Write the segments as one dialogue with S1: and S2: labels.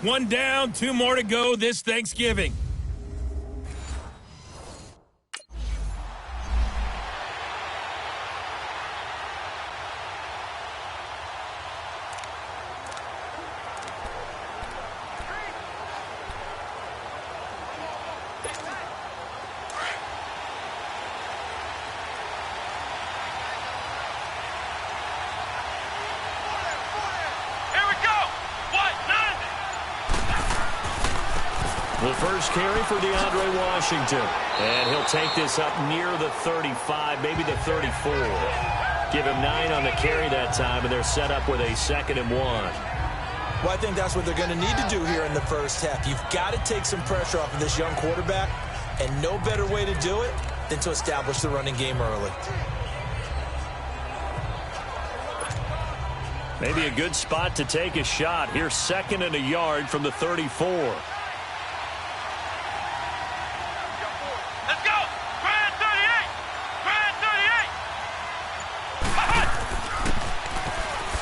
S1: One down, 2 more to go this Thanksgiving.
S2: The first carry for DeAndre Washington. And he'll take this up near the 35, maybe the 34. Give him 9 on the carry that time, and they're set up with a 2nd and 1.
S3: Well, I think that's what they're going to need to do here in the first half. You've got to take some pressure off of this young quarterback, and no better way to do it than to establish the running game early.
S2: Maybe a good spot to take a shot. Here's 2nd and a yard from the 34.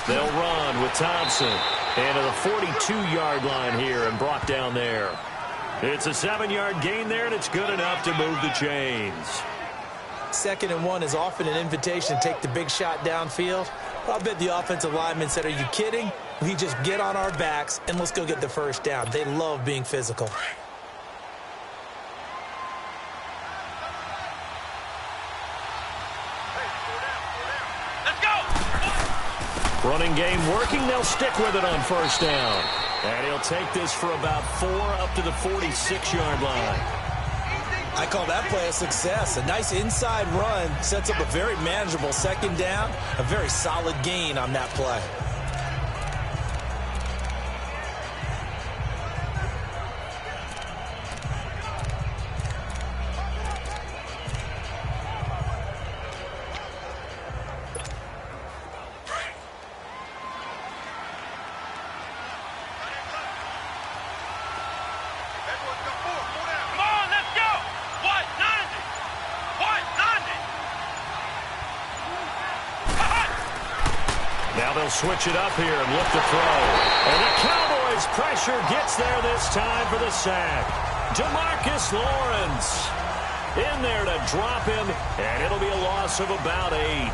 S2: They'll run with Thompson. And to the 42-yard line here and brought down there. It's a 7-yard gain there, and it's good enough to move the chains.
S3: 2nd and 1 is often an invitation to take the big shot downfield. But I bet the offensive lineman said, are you kidding? We just get on our backs, and let's go get the first down. They love being physical.
S2: Running game working. They'll stick with it on first down. And he'll take this for about 4 up to the 46-yard line.
S3: I call that play a success. A nice inside run sets up a very manageable 2nd down. A very solid gain on that play.
S2: Now they'll switch it up here and look to throw. And the Cowboys' pressure gets there this time for the sack. Demarcus Lawrence in there to drop him, and it'll be a loss of about 8.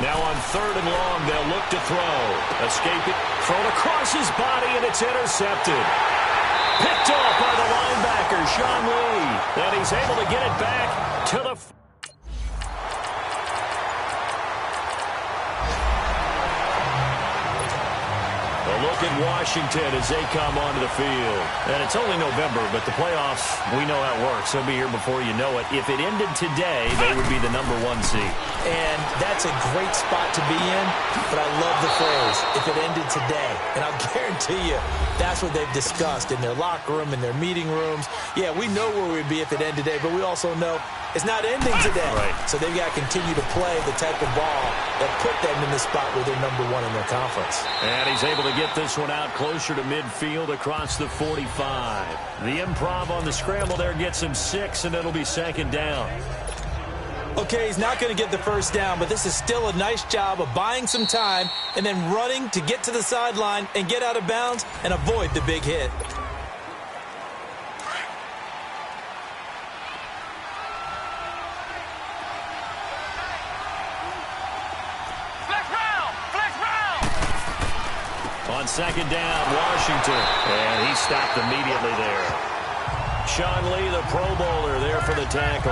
S2: Now on 3rd and long, they'll look to throw. Escaping, thrown across his body, and it's intercepted. Picked off by the linebacker, Sean Lee. And he's able to get it back to the... A look at Washington as they come onto the field. And it's only November, but the playoffs, we know how it works. They'll be here before you know it. If it ended today, they would be the #1 seed.
S3: And that's a great spot to be in, but I love the phrase, if it ended today. And I'll guarantee you, that's what they've discussed in their locker room, in their meeting rooms. Yeah, we know where we'd be if it ended today, but we also know it's not ending today.
S2: Right.
S3: So they've got to continue to play the type of ball that put them in the spot where they're #1 in their conference.
S2: And he's able to get this one out closer to midfield across the 45. The improv on the scramble there gets him 6, and it'll be 2nd down.
S3: Okay, he's not going to get the first down, but this is still a nice job of buying some time and then running to get to the sideline and get out of bounds and avoid the big hit.
S2: On 2nd down, Washington. And he stopped immediately there. Sean Lee, the Pro Bowler, there for the tackle.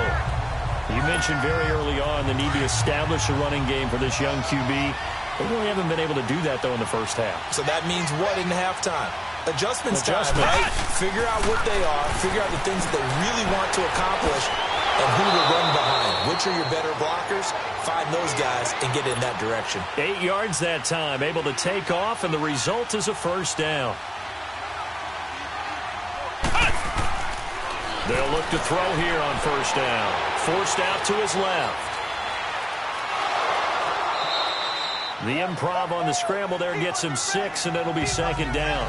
S2: You mentioned very early on the need to establish a running game for this young QB. They really haven't been able to do that, though, in the first half.
S3: So that means what in halftime? Adjustment time, right? Figure out what they are, figure out the things that they really want to accomplish, and who to run behind. Which are your better blockers? Find those guys and get in that direction.
S2: 8 yards that time, able to take off, and the result is a first down. They'll look to throw here on first down. Forced out to his left. The improv on the scramble there gets him 6, and it'll be second down.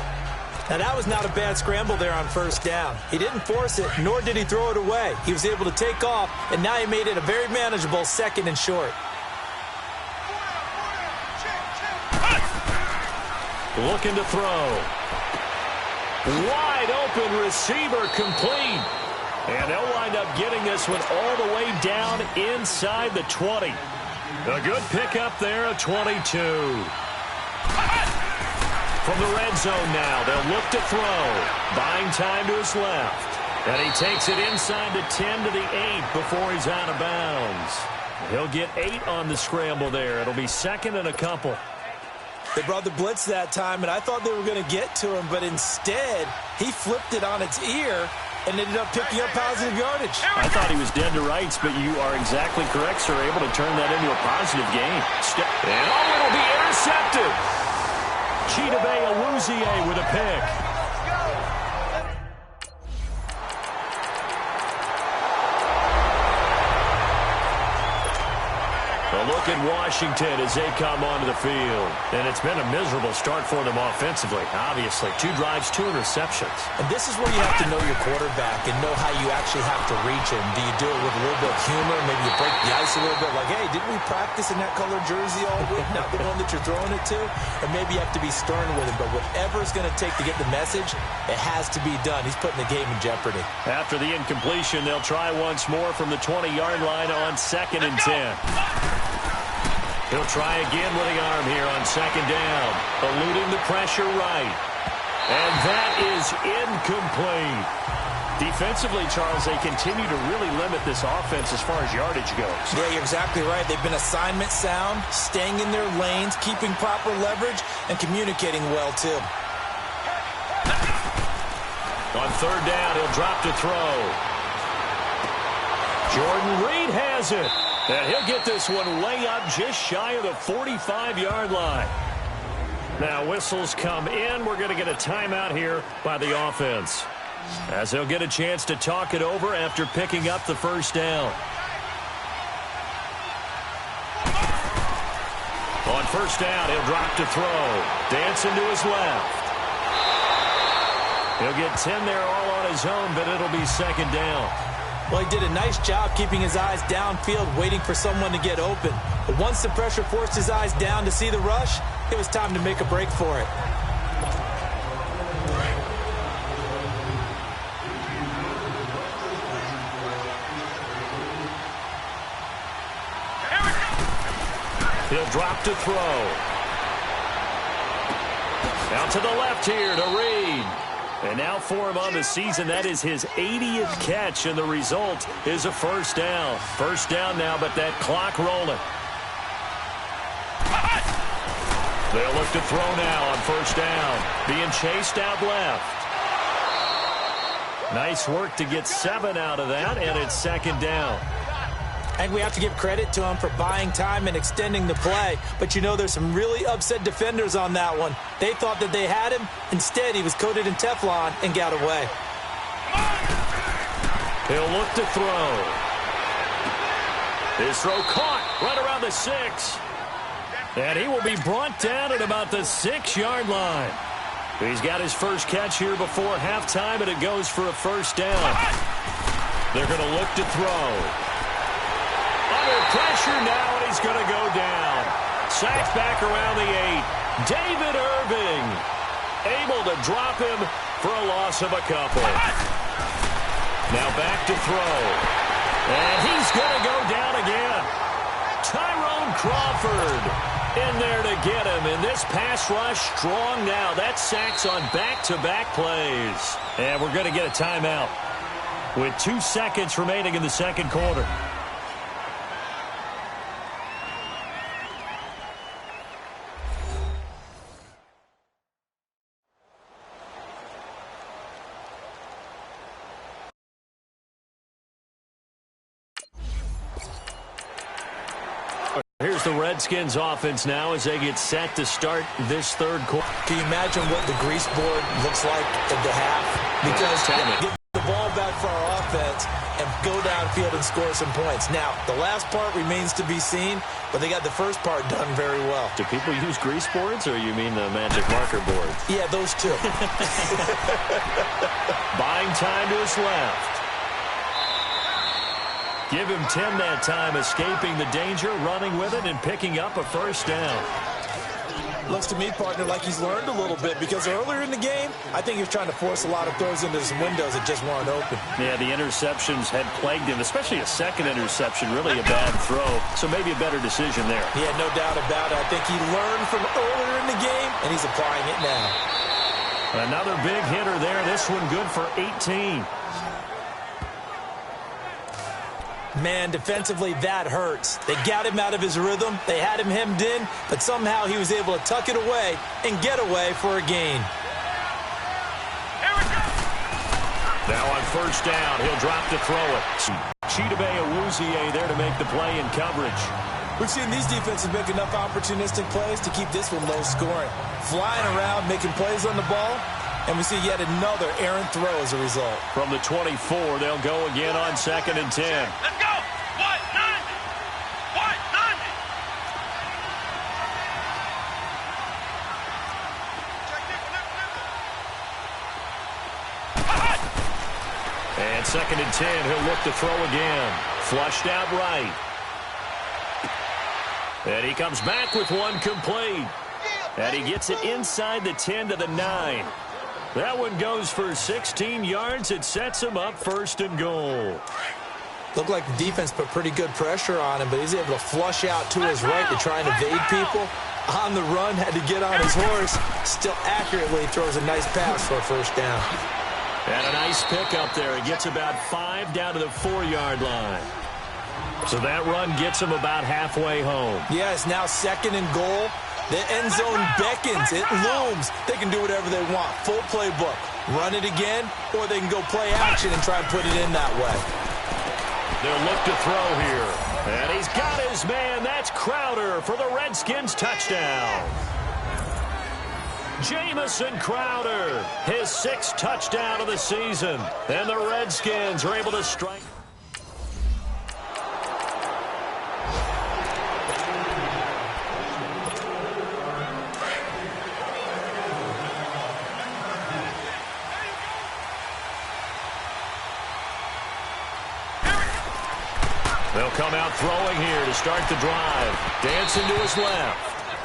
S3: Now, that was not a bad scramble there on first down. He didn't force it, nor did he throw it away. He was able to take off, and now he made it a very manageable second and short.
S2: Looking to throw. Wide open receiver complete. And they'll wind up getting this one all the way down inside the 20. A good pickup there, a 22. From the red zone now, they'll look to throw. Buying time to his left. And he takes it inside the 10 to the 8 before he's out of bounds. He'll get 8 on the scramble there. It'll be second and a couple.
S3: They brought the blitz that time, and I thought they were going to get to him, but instead, he flipped it on its ear and ended up picking up positive yardage.
S2: I thought he was dead to rights, but you are exactly correct, sir. Able to turn that into a positive gain. And it'll be intercepted. Chidobe Awuzie with a pick. A look at Washington as they come onto the field. And it's been a miserable start for them offensively, obviously. 2 drives, 2 interceptions.
S3: And this is where you have to know your quarterback and know how you actually have to reach him. Do you do it with a little bit of humor? Maybe you break the ice a little bit like, hey, didn't we practice in that colored jersey all week? Not the one that you're throwing it to? Or maybe you have to be stern with him. But whatever it's going to take to get the message, it has to be done. He's putting the game in jeopardy.
S2: After the incompletion, they'll try once more from the 20-yard line on 2nd and 10. He'll try again with the arm here on second down. Eluding the pressure right. And that is incomplete. Defensively, Charles, they continue to really limit this offense as far as yardage goes.
S3: Yeah, you're exactly right. They've been assignment sound, staying in their lanes, keeping proper leverage, and communicating well, too.
S2: On third down, he'll drop to throw. Jordan Reed has it. And he'll get this one way up just shy of the 45-yard line. Now whistles come in. We're going to get a timeout here by the offense, as they'll get a chance to talk it over after picking up the first down. On first down, he'll drop to throw. Dancing to his left. He'll get 10 there all on his own, but it'll be second down.
S3: Well, he did a nice job keeping his eyes downfield, waiting for someone to get open. But once the pressure forced his eyes down to see the rush, it was time to make a break for it.
S2: He'll drop to throw. Out to the left here to Reed. And now for him on the season, that is his 80th catch, and the result is a first down. First down now, but that clock rolling. They'll look to throw now on first down. Being chased out left. Nice work to get 7 out of that, and it's second down.
S3: And we have to give credit to him for buying time and extending the play. But you know, there's some really upset defenders on that one. They thought that they had him. Instead, he was coated in Teflon and got away.
S2: He'll look to throw. His throw caught right around the 6. And he will be brought down at about the 6-yard line. He's got his first catch here before halftime, and it goes for a first down. They're going to look to throw. Under pressure now, and he's going to go down. Sacked back around the 8. David Irving able to drop him for a loss of a couple. Now back to throw. And he's going to go down again. Tyrone Crawford in there to get him. And this pass rush strong now. That sacks on back-to-back plays. And we're going to get a timeout with 2 seconds remaining in the second quarter. Here's the Redskins offense now as they get set to start this third quarter.
S3: Can you imagine what the grease board looks like at the half? Because getting the ball back for our offense, and go downfield and score some points. Now, the last part remains to be seen, but they got the first part done very well.
S2: Do people use grease boards, or you mean the magic marker board?
S3: Yeah, those two.
S2: Buying time to his left. Give him 10 that time, escaping the danger, running with it, and picking up a first down.
S3: Looks to me, partner, like he's learned a little bit, because earlier in the game, I think he was trying to force a lot of throws into some windows that just weren't open.
S2: Yeah, the interceptions had plagued him, especially a second interception, really a bad throw. So maybe a better decision there.
S3: Yeah, no doubt about it. I think he learned from earlier in the game, and he's applying it now.
S2: Another big hitter there. This one good for 18.
S3: Man, defensively, that hurts. They got him out of his rhythm. They had him hemmed in, but somehow he was able to tuck it away and get away for a gain.
S2: Now on first down, he'll drop to throw it. Chidobe Awuzie there to make the play in coverage.
S3: We've seen these defenses make enough opportunistic plays to keep this one low scoring. Flying around, making plays on the ball, and we see yet another errant throw as a result.
S2: From the 24, they'll go again on 2nd and 10.
S1: Let's go! What? None! What? None!
S2: And 2nd and 10, he'll look to throw again. Flushed out right. And he comes back with one complete. And he gets it inside the 10 to the 9. That one goes for 16 yards. It sets him up 1st and goal.
S3: Looked like the defense put pretty good pressure on him, but he's able to flush out to his right to try and evade people. On the run, had to get on his horse. Still accurately throws a nice pass for a first down.
S2: And a nice pick up there. He gets about 5 down to the 4-yard line. So that run gets him about halfway home.
S3: Yeah, it's now 2nd and goal. The end zone beckons. It looms. They can do whatever they want. Full playbook. Run it again, or they can go play action and try and put it in that way.
S2: They'll look to throw here. And he's got his man. That's Crowder for the Redskins touchdown. Jamison Crowder, his 6th touchdown of the season. And the Redskins are able to strike. They'll come out throwing here to start the drive. Dancing to his left.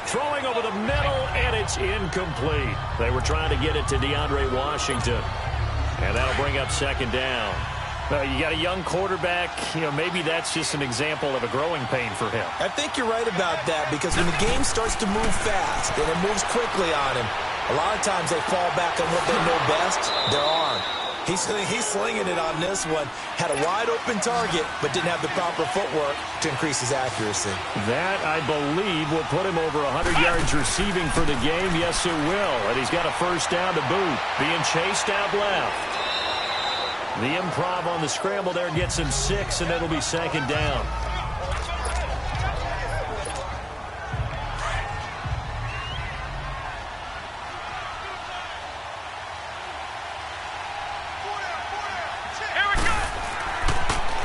S2: Throwing over the middle, and it's incomplete. They were trying to get it to DeAndre Washington. And that'll bring up 2nd down. You got a young quarterback. Maybe that's just an example of a growing pain for him.
S3: I think you're right about that, because when the game starts to move fast and it moves quickly on him, a lot of times they fall back on what they know best, their arm. He's slinging it on this one. Had a wide-open target, but didn't have the proper footwork to increase his accuracy.
S2: That, I believe, will put him over 100 yards receiving for the game. Yes, it will. And he's got a first down to boot. Being chased out left. The improv on the scramble there gets him 6, and it'll be 2nd down.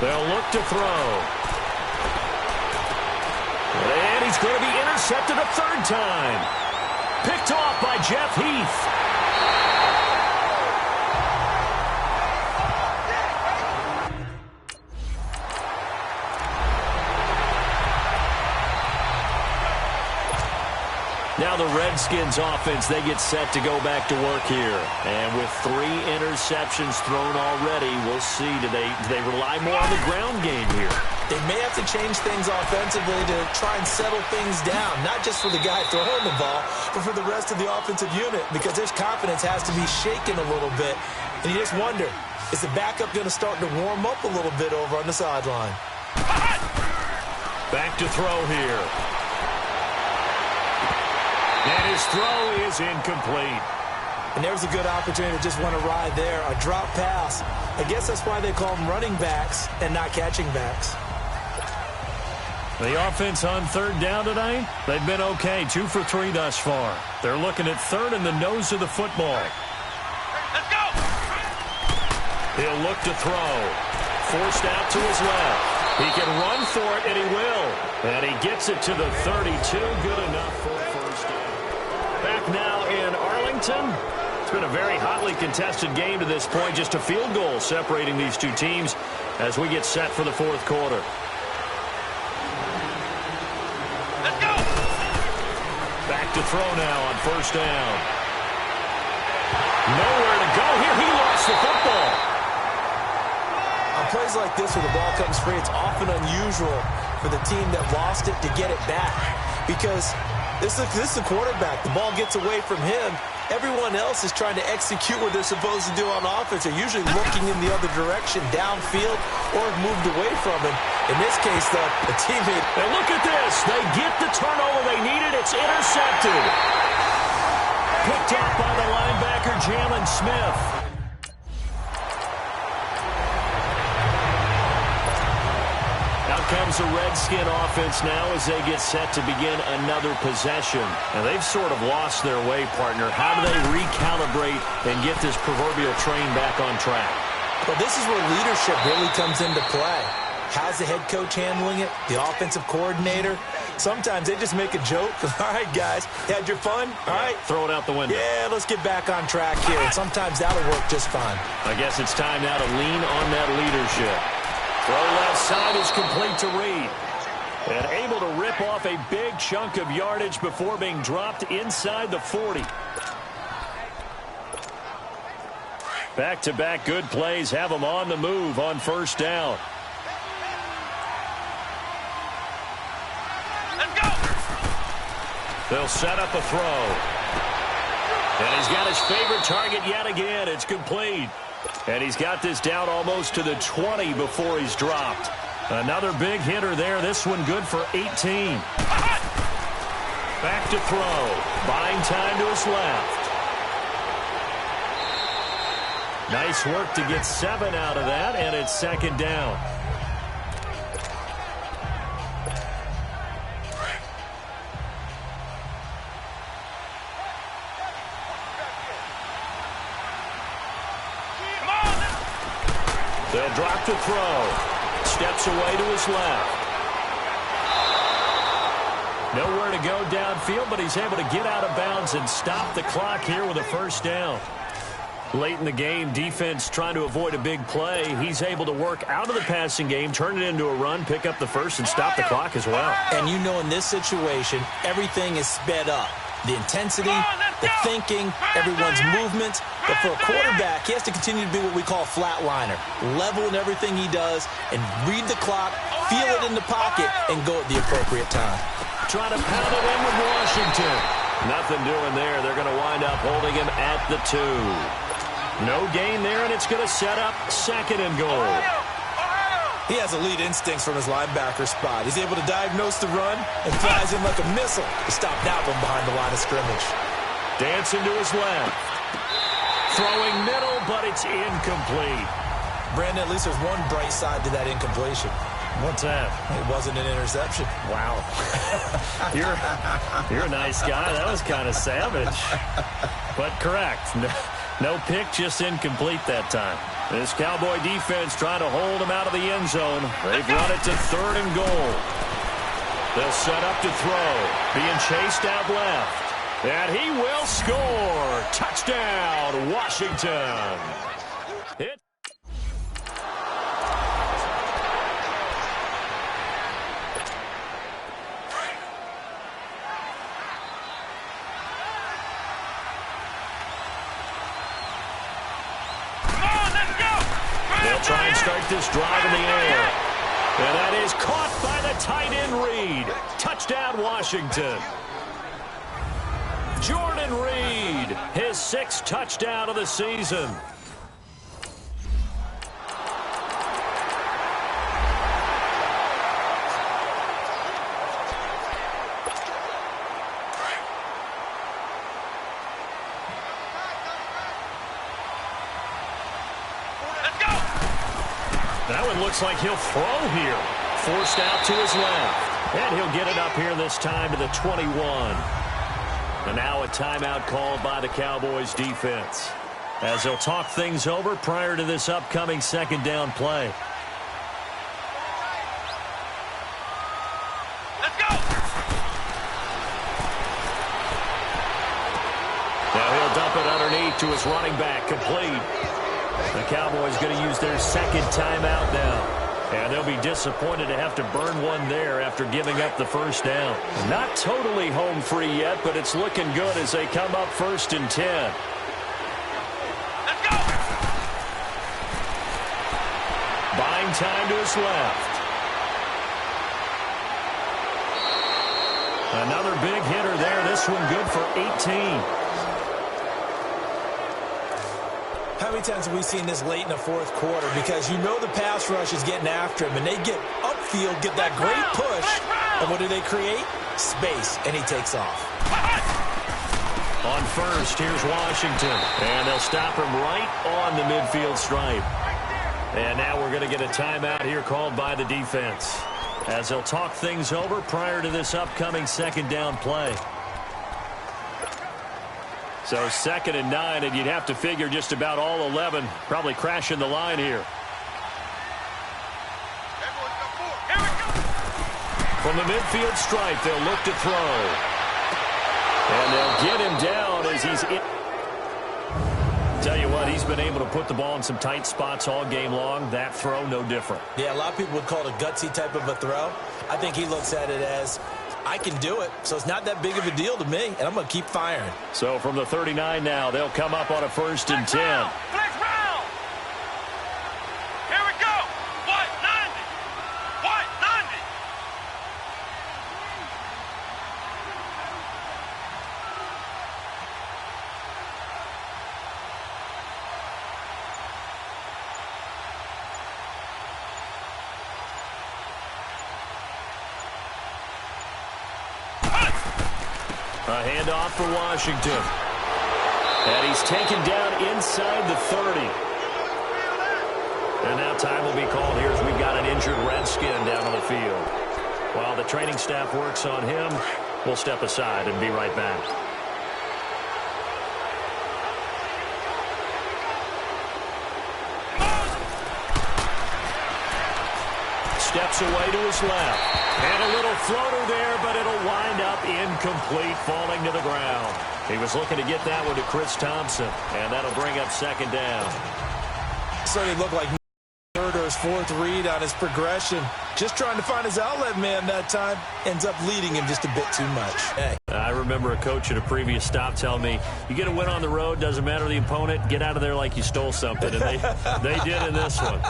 S2: They'll look to throw. And he's going to be intercepted a 3rd time. Picked off by Jeff Heath. Now the Redskins offense, they get set to go back to work here. And with 3 interceptions thrown already, we'll see. Do they rely more on the ground game here?
S3: They may have to change things offensively to try and settle things down, not just for the guy throwing the ball, but for the rest of the offensive unit, because their confidence has to be shaken a little bit. And you just wonder, is the backup going to start to warm up a little bit over on the sideline?
S2: Back to throw here. And his throw is incomplete.
S3: And there's a good opportunity to just want to ride there. A drop pass. I guess that's why they call them running backs and not catching backs.
S2: The offense on 3rd down tonight, they've been okay. 2 for 3 thus far. They're looking at 3rd and the nose of the football.
S1: Let's go!
S2: He'll look to throw. forced out to his left. He can run for it, and he will. And he gets it to the 32. Good enough for a first down. Back now in Arlington. It's been a very hotly contested game to this point. Just a field goal separating these two teams as we get set for the fourth quarter.
S1: Let's go!
S2: Back to throw now on first down. Nowhere to go here. He lost the football.
S3: On plays like this where the ball comes free, it's often unusual for the team that lost it to get it back. Because this is the quarterback. The ball gets away from him. Everyone else is trying to execute what they're supposed to do on offense. They're usually looking in the other direction, downfield, or moved away from him. In this case, though, the teammate...
S2: And look at this. They get the turnover they needed. It's intercepted. Picked off by the linebacker, Jalen Smith. Out comes the Redskin offense now as they get set to begin another possession. And they've sort of lost their way, partner. How do they recalibrate and get this proverbial train back on track?
S3: Well, this is where leadership really comes into play. How's the head coach handling it? The offensive coordinator? Sometimes they just make a joke. All right, guys, had your fun? All right.
S2: Throw it out the window.
S3: Yeah, let's get back on track here. And sometimes that'll work just fine.
S2: I guess it's time now to lean on that leadership. Throw left side is complete to Reed. And able to rip off a big chunk of yardage before being dropped inside the 40. Back-to-back good plays have them on the move on first down.
S1: Let's go!
S2: They'll set up a throw. And he's got his favorite target yet again. It's complete. And he's got this down almost to the 20 before he's dropped. Another big hitter there. This one good for 18. Back to throw. Buying time to his left. Nice work to get 7 out of that, and it's second down. They'll drop the throw. Steps away to his left. Nowhere to go downfield, but he's able to get out of bounds and stop the clock here with a first down. Late in the game, defense trying to avoid a big play. He's able to work out of the passing game, turn it into a run, pick up the first, and stop the clock as well.
S3: And you know in this situation, everything is sped up. The intensity, the thinking, everyone's movement. But for a quarterback, he has to continue to be what we call a flatliner. Level in everything he does and read the clock, feel it in the pocket, and go at the appropriate time.
S2: Trying to pound it in with Washington. Nothing doing there. They're going to wind up holding him at the 2. No gain there, and it's going to set up second and goal.
S3: He has elite instincts from his linebacker spot. He's able to diagnose the run and flies in like a missile to stop that one behind the line of scrimmage.
S2: Dancing to his left. Throwing middle, but it's incomplete.
S3: Brandon, at least there's one bright side to that incompletion.
S2: What's that?
S3: It wasn't an interception.
S2: Wow. You're a nice guy. That was kind of savage. But correct. No pick, just incomplete that time. This Cowboy defense trying to hold him out of the end zone. They've run it to third and goal. They'll set up to throw. Being chased out left. And he will score. Touchdown, Washington. Try and start this drive in the air. And that is caught by the tight end Reed. Touchdown, Washington. Jordan Reed, his 6th touchdown of the season. That one looks like he'll throw here. Forced out to his left. And he'll get it up here this time to the 21. And now a timeout called by the Cowboys defense, as they'll talk things over prior to this upcoming second down play. underneath to his running back, complete. The Cowboys going to use their second timeout now. And they'll be disappointed to have to burn one there after giving up the first down. Not totally home free yet, but it's looking good as they come up 1st and 10.
S1: Let's go!
S2: Buying time to his left. Another big hitter there. This one good for 18.
S3: How many times have we seen this late in the fourth quarter? Because you know the pass rush is getting after him, and they get upfield, get that great push, and what do they create? Space, and he takes off.
S2: On first, here's Washington, and they'll stop him right on the midfield stripe. And now we're going to get a timeout here called by the defense, as they'll talk things over prior to this upcoming second down play. So 2nd and 9, and you'd have to figure just about all 11 probably crashing the line here. From the midfield stripe, they'll look to throw. And they'll get him down as he's in. Tell you what, he's been able to put the ball in some tight spots all game long. That throw, no different.
S3: Yeah, a lot of people would call it a gutsy type of a throw. I think he looks at it as, I can do it, so it's not that big of a deal to me, and I'm going to keep firing.
S2: So from the 39 now, they'll come up on a 1st and 10.
S1: Flex round! Here we go! What? 90! What? 90!
S2: A handoff for Washington. And he's taken down inside the 30. And now time will be called here as we've got an injured Redskin down on the field. While the training staff works on him, we'll step aside and be right back. Steps away to his left. And a little floater there, but it'll wind up incomplete, falling to the ground. He was looking to get that one to Chris Thompson, and that'll bring up 2nd down.
S3: So he looked like third or his 4th read on his progression. Just trying to find his outlet man that time. Ends up leading him just a bit too much. Hey.
S2: I remember a coach at a previous stop telling me, you get a win on the road, doesn't matter the opponent, get out of there like you stole something. And they did in this one.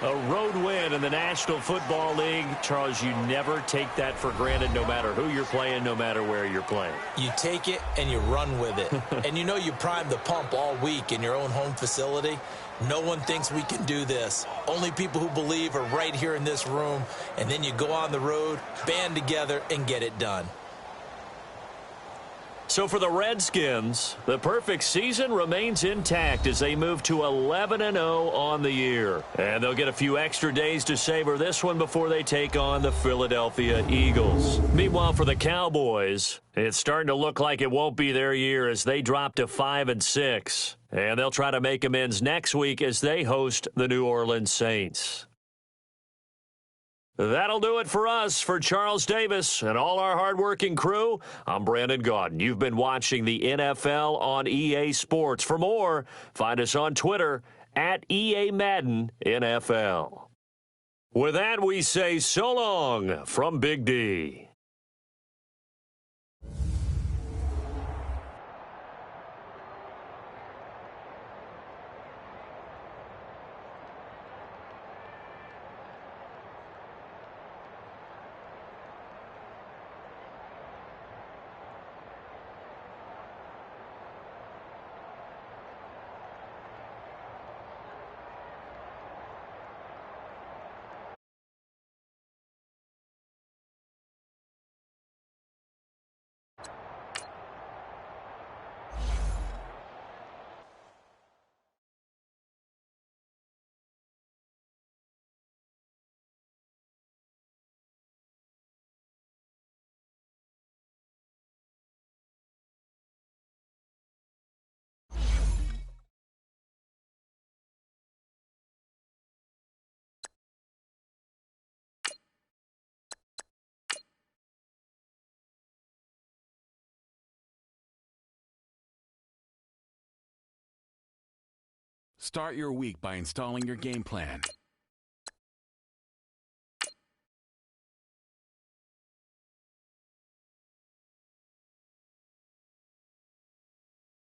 S2: A road win in the National Football League. Charles, you never take that for granted, no matter who you're playing, no matter where you're playing.
S3: You take it and you run with it. And you know you primed the pump all week in your own home facility. No one thinks we can do this. Only people who believe are right here in this room. And then you go on the road, band together, and get it done.
S2: So for the Redskins, the perfect season remains intact as they move to 11-0 on the year. And they'll get a few extra days to savor this one before they take on the Philadelphia Eagles. Meanwhile, for the Cowboys, it's starting to look like it won't be their year as they drop to 5-6. And they'll try to make amends next week as they host the New Orleans Saints. That'll do it for us. For Charles Davis and all our hardworking crew, I'm Brandon Gaudin. You've been watching the NFL on EA Sports. For more, find us on Twitter at EA Madden NFL. With that, we say so long from Big D.
S4: Start your week by installing your game plan.